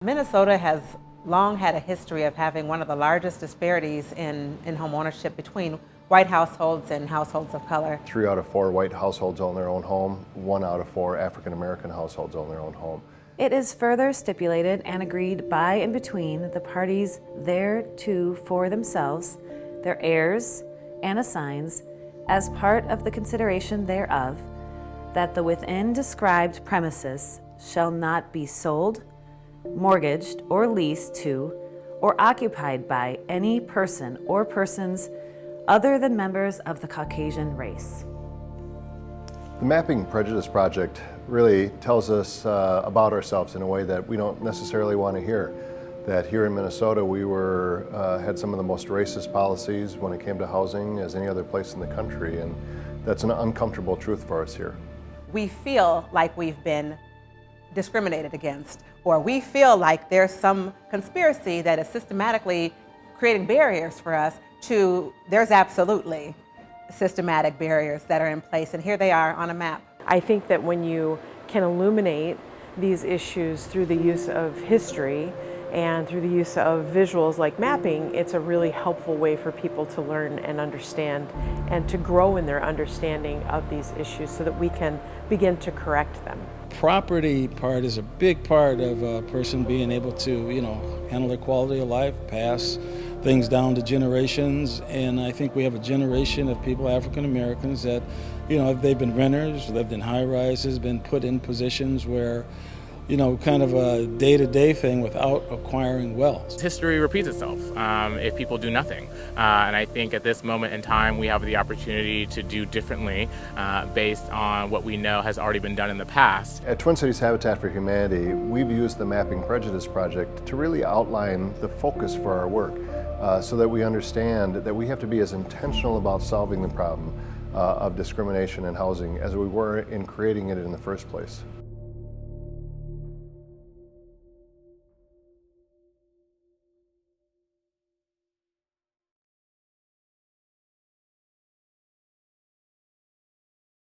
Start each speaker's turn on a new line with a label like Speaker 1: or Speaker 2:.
Speaker 1: Minnesota has long had a history of having one of the largest disparities in home ownership between white households and households of color.
Speaker 2: 3 out of 4 white households own their own home. 1 out of 4 African American households own their own home.
Speaker 3: It is further stipulated and agreed by and between the parties thereto for themselves, their heirs, and assigns, as part of the consideration thereof, that the within described premises shall not be sold, mortgaged, or leased to, or occupied by any person or persons other than members of the Caucasian race.
Speaker 2: The Mapping Prejudice project really tells us about ourselves in a way that we don't necessarily want to hear. That here in Minnesota we had some of the most racist policies when it came to housing as any other place in the country, and that's an uncomfortable truth for us here.
Speaker 1: We feel like we've been discriminated against, or we feel like there's some conspiracy that is systematically creating barriers for us. There's absolutely systematic barriers that are in place, and here they are on a map.
Speaker 4: I think that when you can illuminate these issues through the use of history and through the use of visuals like mapping, it's a really helpful way for people to learn and understand and to grow in their understanding of these issues so that we can begin to correct them.
Speaker 5: Property part is a big part of a person being able to, handle their quality of life, pass things down to generations, and I think we have a generation of people, African Americans, that, they've been renters, lived in high rises, been put in positions where, kind of a day-to-day thing without acquiring wealth.
Speaker 6: History repeats itself if people do nothing. And I think at this moment in time we have the opportunity to do differently based on what we know has already been done in the past.
Speaker 2: At Twin Cities Habitat for Humanity, we've used the Mapping Prejudice project to really outline the focus for our work so that we understand that we have to be as intentional about solving the problem of discrimination in housing as we were in creating it in the first place.